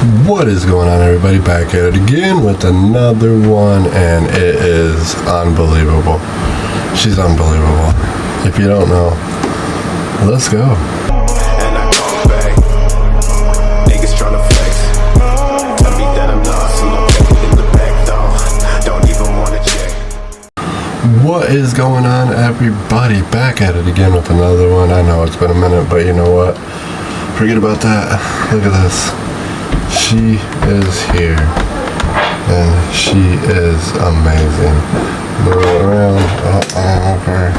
What is going on, everybody? Back at it again with another one, and it is unbelievable. She's unbelievable. If you don't know, let's go. And I come back. Niggas tryna flex. Tell me that I'm lost and I'm checking in the back though. Don't even wanna check. What is going on, everybody? Back at it again with another one. I know it's been a minute, but you know what? Forget about that. Look at this. She is here, and she is amazing. Move it around, over.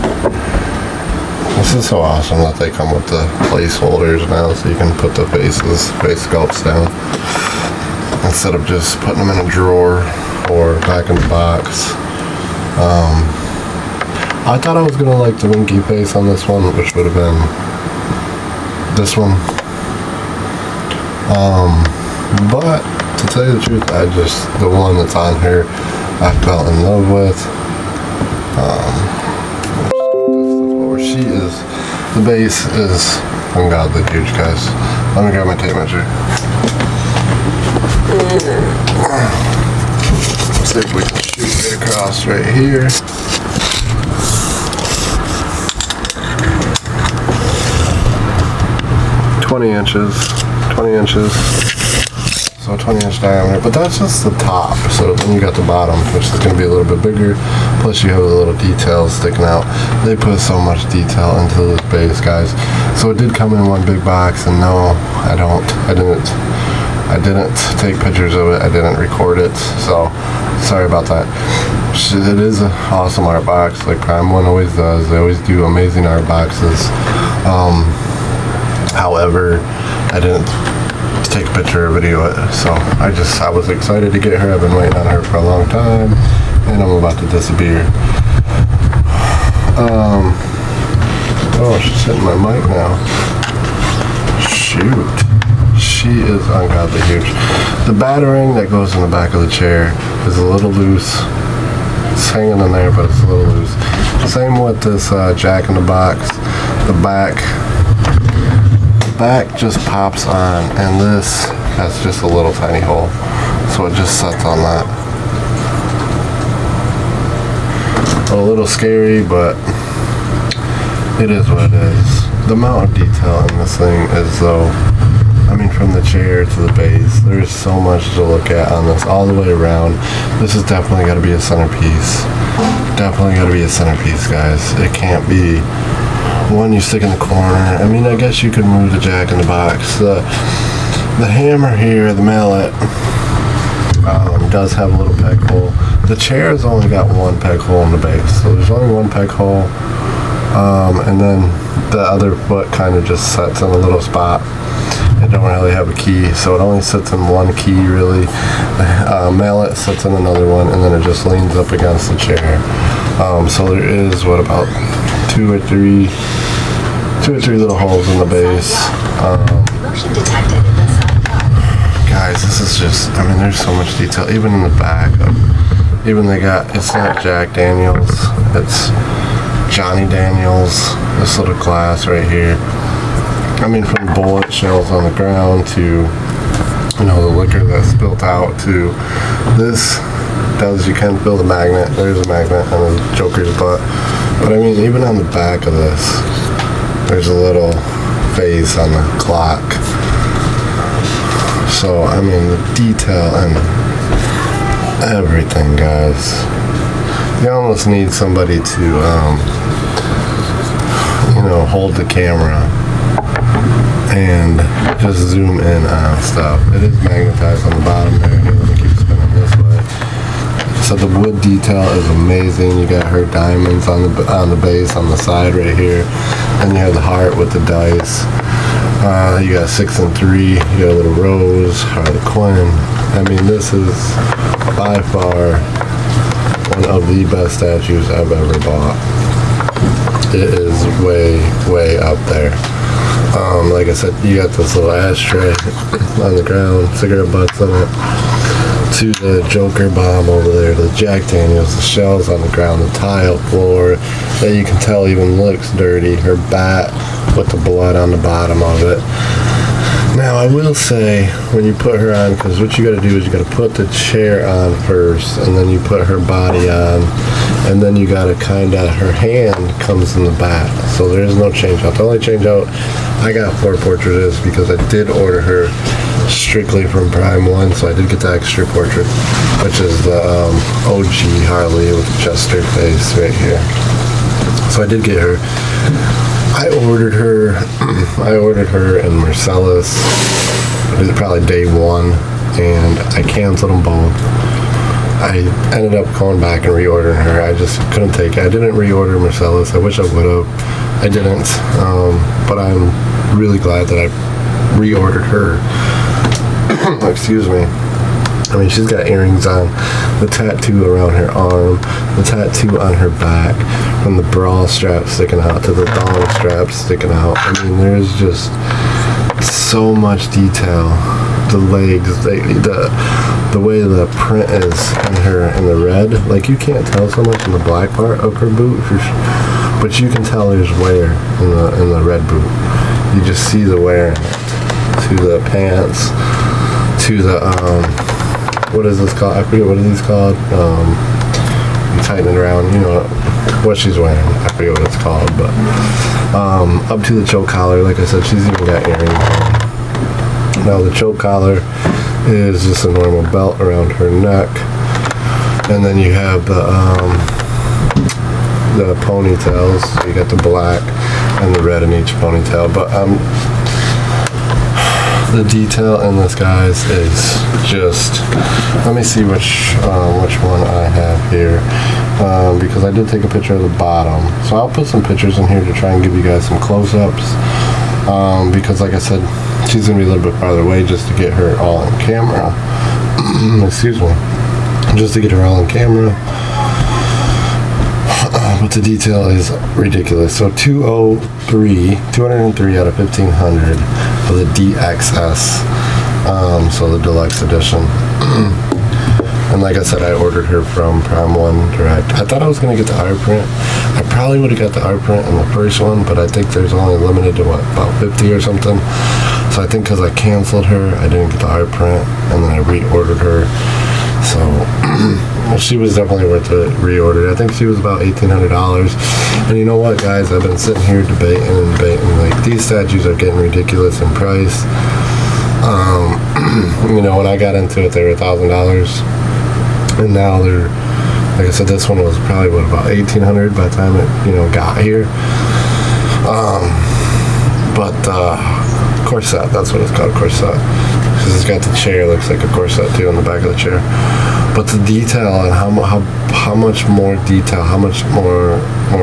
This is so awesome that they come with the placeholders now, so you can put the face sculpts down instead of just putting them in a drawer or back in the box. I thought I was gonna like the winky face on this one, which would have been this one. But to tell you the truth, the one that's on here, I fell in love with. She is, the base is ungodly huge, guys. Let me grab my tape measure. Let's see if we can shoot it across right here. $20 inches. So 20-inch diameter, but that's just the top. So then you got the bottom, which is going to be a little bit bigger. Plus you have the little details sticking out. They put so much detail into this base, guys. So it did come in one big box, and no, I didn't take pictures of it. I didn't record it. So sorry about that. It is an awesome art box, like Prime One always does. They always do amazing art boxes. However, I didn't take a picture or video it, so I was excited to get her. I've been waiting on her for a long time, and I'm about to disappear. Oh, she's hitting my mic now. Shoot. She is ungodly huge. The battering that goes in the back of the chair is a little loose. It's hanging in there, but it's a little loose. Same with this Jack in the Box. The back just pops on, and this has just a little tiny hole, so it just sets on that. A little scary, but it is what it is. The amount of detail in this thing is, though, I mean, from the chair to the base, there's so much to look at on this all the way around. This has definitely got to be a centerpiece. Definitely got to be a centerpiece, guys. It can't be one you stick in the corner. I mean, I guess you could move the Jack in the Box. The hammer here, the mallet, does have a little peg hole. The chair has only got one peg hole in the base, so there's only one peg hole, and then the other foot kind of just sets in a little spot. It don't really have a key, so it only sits in one key, really. The mallet sits in another one, and then it just leans up against the chair. So there is, what, about two or three little holes in the base. Motion detected in the guys, this is just, I mean, there's so much detail, even in the back. Even they got, it's not Jack Daniels, it's Johnny Daniels. This little glass right here. I mean, from bullet shells on the ground to, you know, the liquor that's spilt out to this. You can build a magnet. There's a magnet on the Joker's butt. But I mean, even on the back of this, there's a little face on the clock. So, I mean, the detail and everything, guys. You almost need somebody to, you know, hold the camera and just zoom in on stuff. It is magnetized on the bottom there. Here, let me keep spinning this way. So the wood detail is amazing. You got her diamonds on the base on the side right here. Then you have the heart with the dice. You got 6 and 3. You got a little rose, Harley Quinn. I mean, this is by far one of the best statues I've ever bought. It is way, way up there. Like I said, you got this little ashtray on the ground, cigarette butts in it, to the Joker bomb over there, the Jack Daniels, the shells on the ground, the tile floor that you can tell even looks dirty, her bat with the blood on the bottom of it. Now I will say, when you put her on, because what you got to do is you got to put the chair on first, and then you put her body on, and then you got to her hand comes in the back, so there is no change out. The only change out I got for portrait is because I did order her strictly from Prime 1, so I did get the extra portrait, which is the OG Harley with the Chester face right here. So I did get her. I ordered her in Marcellus. It was probably day 1, and I canceled them both. I ended up going back and reordering her. I just couldn't take it. I didn't reorder Marcellus. I wish I would have. I didn't. But I'm really glad that I reordered her. Excuse me. I mean, she's got earrings on, the tattoo around her arm, the tattoo on her back, from the bra strap sticking out to the thong strap sticking out. I mean, there's just so much detail. The legs, the way the print is in the red, like you can't tell so much in the black part of her boot, but you can tell there's wear in the red boot. You just see the wear in it. To the pants, to the what is this called? I forget what it is called. You tighten it around, you know what she's wearing. I forget what it's called, but up to the choke collar. Like I said, she's even got earrings on. Now the choke collar is just a normal belt around her neck, and then you have the ponytails. So you got the black and the red in each ponytail, but the detail in this, guys, is just, let me see which one I have here, because I did take a picture of the bottom, so I'll put some pictures in here to try and give you guys some close-ups, because like I said, she's gonna be a little bit farther away just to get her all on camera. Excuse me, just to get her all on camera. But the detail is ridiculous. So 203 out of 1500 for the DXS, so the deluxe edition. And like I said, I ordered her from Prime 1 direct. I thought I was going to get the art print. I probably would have got the art print in the first one, but I think there's only limited to about 50 or something. So I think because I canceled her, I didn't get the art print, and then I reordered her. So she was definitely worth it reordered. I think she was about $1,800. And you know what, guys? I've been sitting here debating. Like, these statues are getting ridiculous in price. You know, when I got into it, they were $1,000. And now they're, like I said, this one was probably, about $1,800 by the time it, got here. Corset, that's what it's called, corset. Because it's got the chair, looks like a corset too on the back of the chair. But the detail and how much more detail, how much more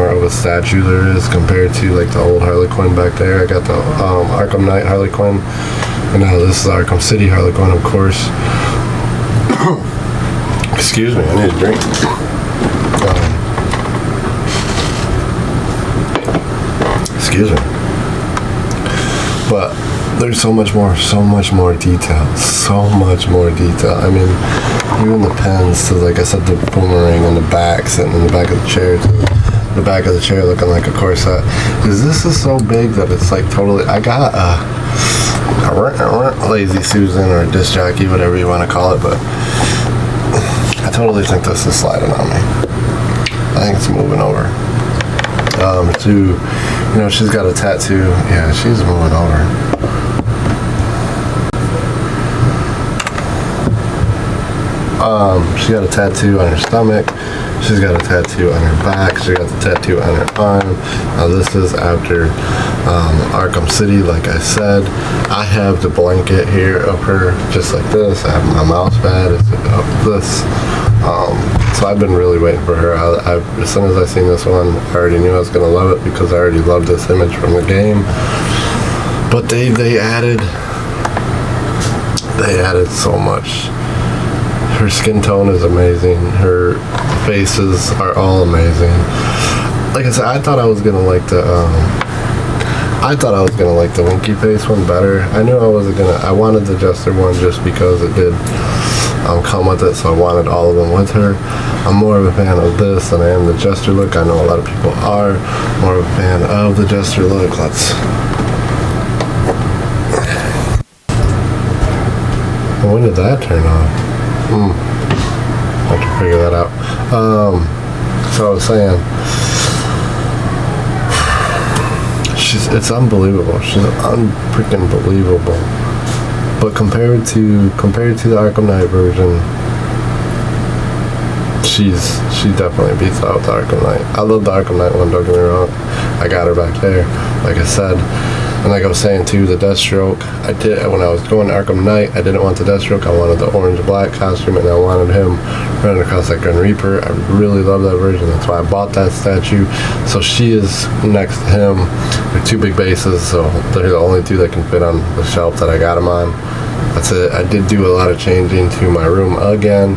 of a statue there is compared to like the old Harley Quinn back there. I got the Arkham Knight Harley Quinn, and now this is Arkham City Harley Quinn, of course. Excuse me, I need a drink. Excuse me. But there's so much more detail. I mean, even the pens to, like I said, the boomerang in the back, sitting in the back of the chair, to the back of the chair looking like a corset. Because this is so big that it's like totally, I got a Lazy Susan or a disc jockey, whatever you want to call it, but I totally think this is sliding on me. I think it's moving over. She's got a tattoo. Yeah, she's moving over. She got a tattoo on her stomach. She's got a tattoo on her back. She got the tattoo on her arm. Now this is after Arkham City, like I said. I have the blanket here of her, just like this. I have my mouse pad of this. So I've been really waiting for her. As soon as I seen this one, I already knew I was going to love it because I already loved this image from the game. But they added so much. Her skin tone is amazing. Her faces are all amazing. Like I said, I thought I was gonna like the winky face one better. I knew I wasn't gonna. I wanted the Jester one just because it did come with it, so I wanted all of them with her. I'm more of a fan of this than I am the Jester look. I know a lot of people are more of a fan of the Jester look. When did that turn off? I have to figure that out. So I was saying, it's unbelievable. She's unfreaking believable. But compared to the Arkham Knight version, she definitely beats out the Arkham Knight. I love the Arkham Knight one, don't get me wrong. I got her back there, like I said. And like I was saying too, the Deathstroke, when I was going to Arkham Knight, I didn't want the Deathstroke, I wanted the orange-black costume, and I wanted him running across like Grim Reaper. I really love that version, that's why I bought that statue. So she is next to him. They're two big bases, so they're the only two that can fit on the shelf that I got them on. That's it. I did do a lot of changing to my room again,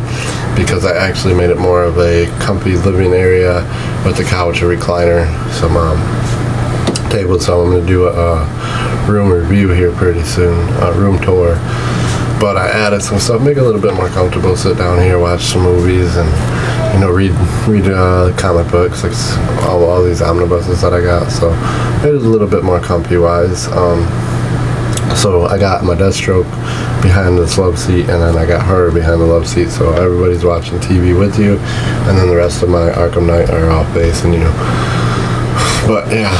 because I actually made it more of a comfy living area with the couch, a recliner, some table. So I'm going to do a room review here pretty soon, a room tour. But I added some stuff, make it a little bit more comfortable, sit down here, watch some movies, and read comic books, like all these omnibuses that I got. So it is a little bit more comfy wise. So I got my Deathstroke behind this love seat, and then I got her behind the love seat, so everybody's watching TV with you, and then the rest of my Arkham Knight are off base, and but yeah,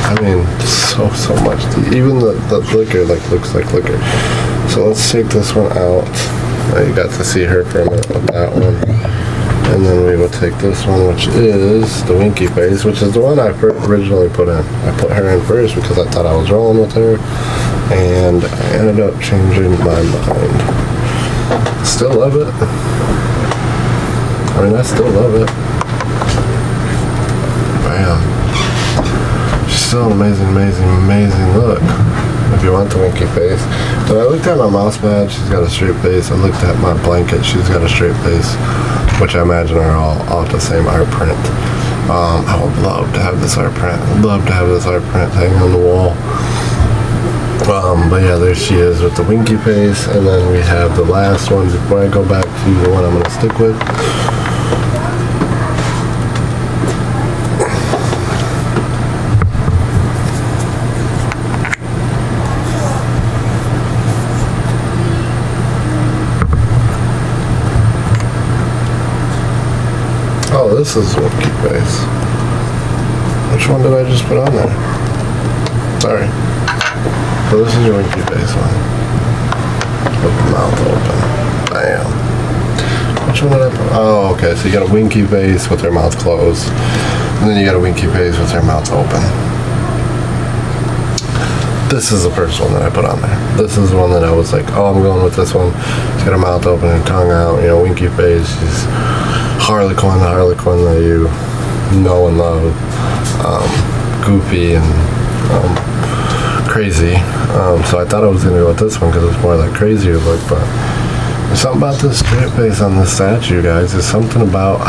I mean, so much. Even the liquor looks like liquor. So let's take this one out. You got to see her for a minute with that one. And then we will take this one, which is the Winky Face, which is the one I originally put in. I put her in first because I thought I was rolling with her, and I ended up changing my mind. Still love it. I still love it. Bam. She's still an amazing look. If you want the Winky Face. But I looked at my mouse pad, she's got a straight face. I looked at my blanket, she's got a straight face, which I imagine are all off the same art print. I would love to have this art print. I'd love to have this art print hanging on the wall. But yeah, there she is with the Winky Face. And then we have the last one before I go back to the one I'm going to stick with. Oh, this is Winky Face. Which one did I just put on there? Sorry. So this is your Winky Face one. With the mouth open. Bam. Which one did I put? Oh, okay. So you got a Winky Face with her mouth closed. And then you got a Winky Face with her mouth open. This is the first one that I put on there. This is the one that I was like, oh, I'm going with this one. She's got her mouth open and tongue out, Winky Face. She's Harley Quinn, the Harley Quinn that you know and love. Goofy and crazy. So I thought I was going to go with this one because it's more like crazier look, but there's something about this straight face on this statue, guys. There's something about,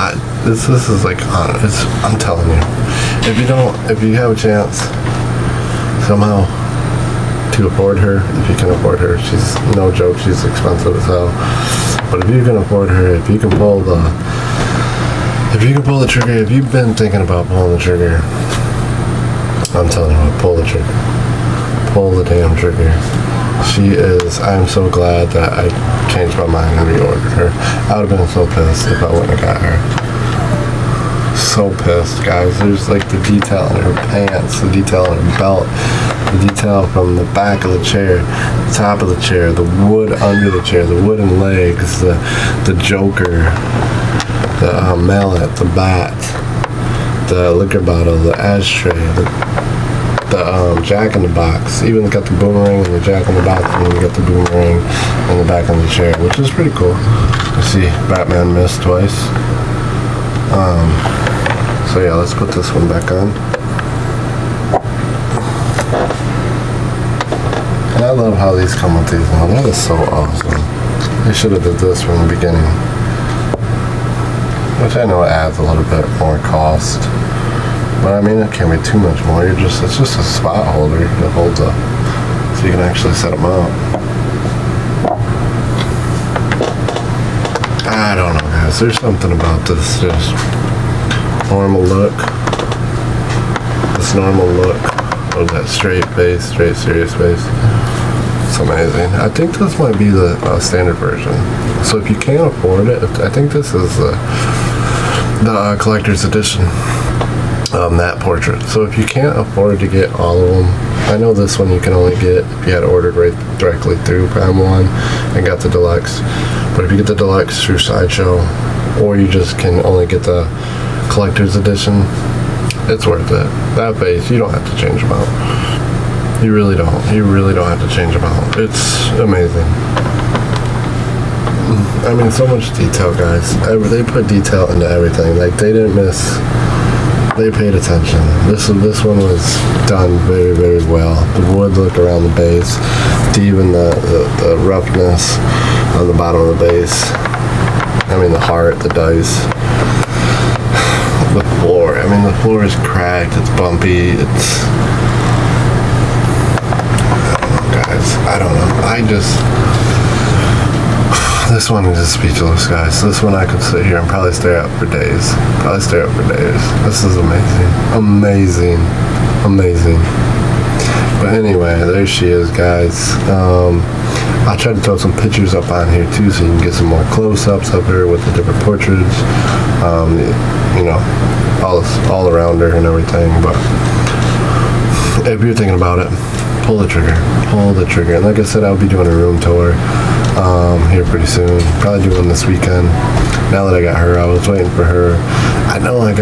this is like, I'm telling you. If you have a chance, somehow, to afford her, if you can afford her, she's no joke, she's expensive as hell. But if you can afford her, if you can pull the trigger, if you've been thinking about pulling the trigger, I'm telling you what, pull the trigger. Pull the damn trigger. She is, I'm so glad that I changed my mind and reordered her. I would have been so pissed if I wouldn't have got her. So pissed, guys. There's like the detail in her pants, the detail in her belt, the detail from the back of the chair, the top of the chair, the wood under the chair, the wooden legs, the Joker, the mallet, the bat, the liquor bottle, the ashtray, the jack in the box. Even got the boomerang and the jack in the box, and then you got the boomerang in the back of the chair, which is pretty cool. You see Batman missed twice. So yeah, let's put this one back on. And I love how these come with these now. That is so awesome. They should have did this from the beginning. Which I know adds a little bit more cost. But I mean, it can't be too much more. It's just a spot holder that holds up. So you can actually set them up. I don't know, guys. There's something about this. Just normal look. This normal look of that straight face, straight serious face. It's amazing. I think this might be the standard version. So if you can't afford it, I think this is the collector's edition. That portrait. So if you can't afford to get all of them, I know this one you can only get if you had ordered right directly through Prime 1 and got the deluxe. But if you get the deluxe through Sideshow, or you just can only get the collector's edition, it's worth it. That base, you don't have to change them out. You really don't. You really don't have to change them out. It's amazing. I mean, so much detail, guys. They put detail into everything. Like, they didn't miss. They paid attention. This one was done very, very well. The wood look around the base, even the roughness on the bottom of the base. I mean, the heart, the dice, the floor. I mean, the floor is cracked. It's bumpy. It's, guys, I don't know. This one is just speechless, guys. This one I could sit here and probably stare at for days. This is amazing. Amazing. Amazing. But anyway, there she is, guys. I'll try to throw some pictures up on here too, so you can get some more close-ups of her with the different portraits. You know, all around her and everything. But if you're thinking about it, pull the trigger. And like I said, I'll be doing a room tour here pretty soon. Probably do one this weekend. Now that I got her, I was waiting for her. I know I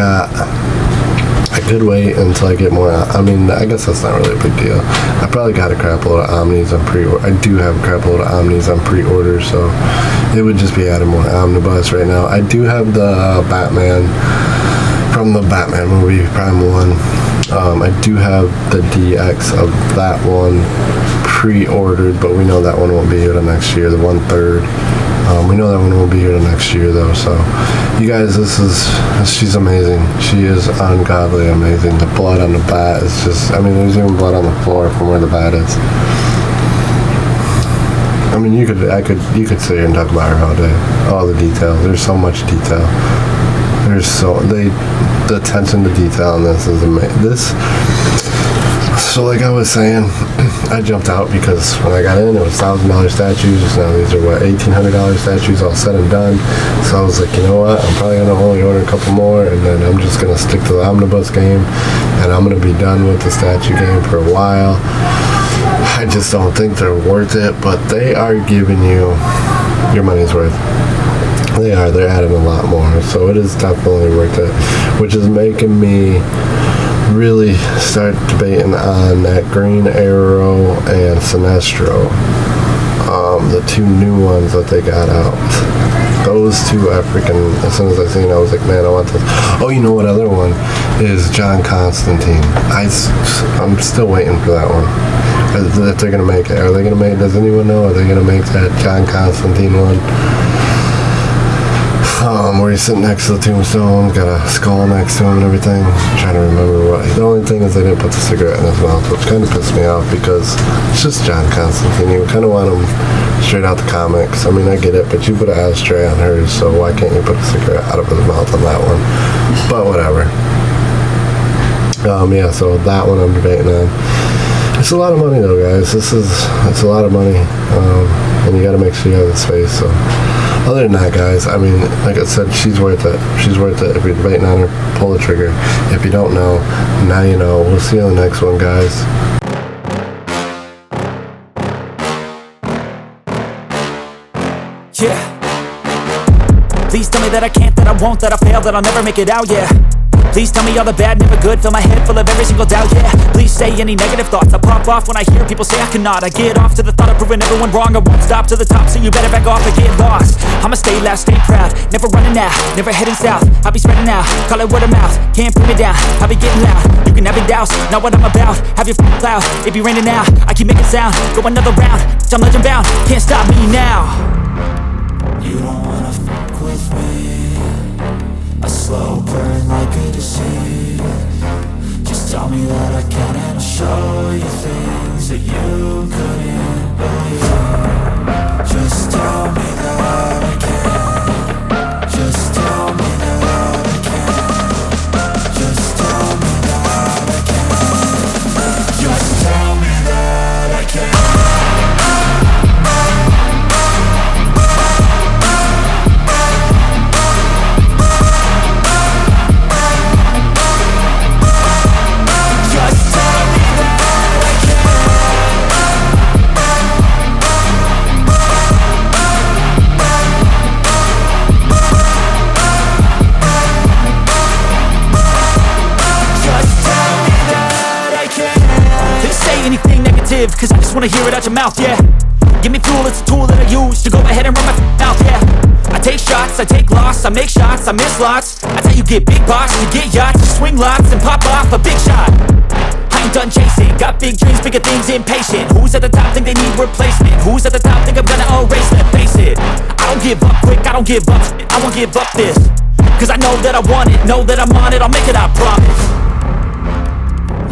could wait until I get more. I mean, I guess that's not really a big deal. I probably got a crap load of Omnis on pre-order. I do have a crap load of Omnis on pre-order, so it would just be adding more Omnibus right now. I do have the Batman from the Batman movie, Prime 1. I do have the DX of that one pre-ordered, but we know that one won't be here till next year, the 1/3. We know that one won't be here till next year, though, so you guys, she's amazing. She is ungodly amazing. The blood on the bat is just, I mean, there's even blood on the floor from where the bat is. I mean, you could sit here and talk about her all day. All the detail. There's so much detail. The attention to detail on this is amazing. So like I was saying, I jumped out because when I got in, it was $1,000 statues. Now these are what, $1,800 statues all said and done. So I was like, you know what? I'm probably gonna only order a couple more, and then I'm just gonna stick to the omnibus game, and I'm gonna be done with the statue game for a while. I just don't think they're worth it, but they are giving you your money's worth. They're adding a lot more, so it is definitely worth it, which is making me really start debating on that Green Arrow and Sinestro, the two new ones that they got out. Those two I freaking, as soon as I seen it, I was like, man, I want this. Oh, you know what other one is? John Constantine. I'm still waiting for that one. If they're gonna make it, are they gonna make? Does anyone know? Are they gonna make that John Constantine one? Where he's sitting next to the tombstone, got a skull next to him and everything. I'm trying to remember what. The only thing is they didn't put the cigarette in his mouth, which kind of pissed me off because it's just John Constantine. You kind of want him straight out the comics. I mean, I get it, but you put an ashtray on hers, so why can't you put a cigarette out of his mouth on that one? But whatever. Yeah, so that one I'm debating on. It's a lot of money though, guys. It's a lot of money, and you got to make sure you have the space. So. Other than that, guys, I mean, like I said, she's worth it. She's worth it. If you're debating on her, pull the trigger. If you don't know, now you know. We'll see you on the next one, guys. Yeah. Please tell me that I can't, that I won't, that I fail, that I'll never make it out, yeah. Please tell me all the bad, never good, fill my head full of every single doubt, yeah. Please say any negative thoughts, I pop off when I hear people say I cannot. I get off to the thought of proving everyone wrong, I won't stop to the top, so you better back off and get lost. I'ma stay loud, stay proud, never running out, never heading south. I'll be spreading out, call it word of mouth, can't put me down, I'll be getting loud. You can have it douse, not what I'm about, have your cloud, it be raining now. I keep making sound, go another round, I'm legend bound, can't stop me now. You don't wanna fuck with me, a slow burn like a disease. Just tell me that I can and I'll show you things that you couldn't believe. Just tell me that I can. Just tell me that I can. Just tell me that I can. Just tell me that I can. aggressive, cause I just wanna hear it out your mouth, yeah. Give me fuel, it's a tool that I use to go ahead and run my mouth, yeah. I take shots, I take loss, I make shots, I miss lots. That's how you get big box, you get yachts, you swing lots and pop off a big shot. I ain't done chasing, got big dreams, bigger things, impatient. Who's at the top think they need replacement? Who's at the top think I'm gonna erase them? Face it, I don't give up quick, I don't give up, I won't give up this. Cause I know that I want it, know that I'm on it, I'll make it, I promise.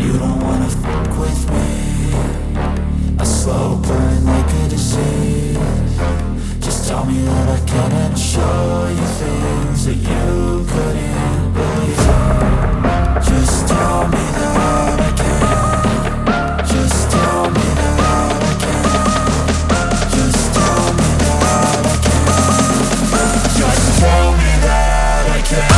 You don't wanna fuck with me. A slow burn like a disease. Just tell me that I can and I'll show you things that you couldn't believe. Just tell me that I can. Just tell me that I can. Just tell me that I can. Just tell me that I can.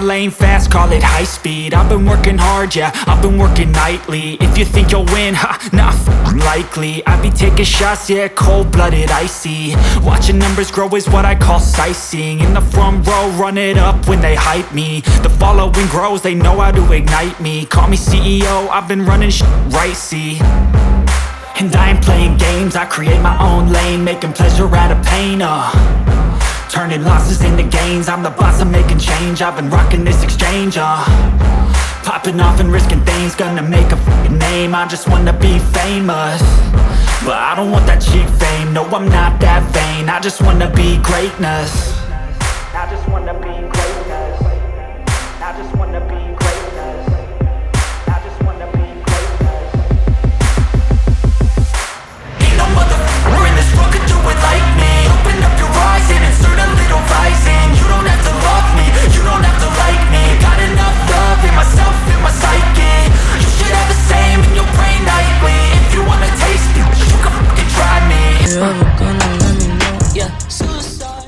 Lane fast, call it high speed. I've been working hard, yeah, I've been working nightly. If you think you'll win, ha, nah, likely. I be taking shots, yeah, cold-blooded, icy. Watching numbers grow is what I call sightseeing. In the front row, run it up when they hype me. The following grows, they know how to ignite me. Call me CEO, I've been running shit right, see. And I ain't playing games, I create my own lane, making pleasure out of pain, turning losses into gains. I'm the boss, I'm making change. I've been rocking this exchange, popping off and risking things. Gonna make a f***ing name. I just wanna be famous, but I don't want that cheap fame. No, I'm not that vain. I just wanna be greatness.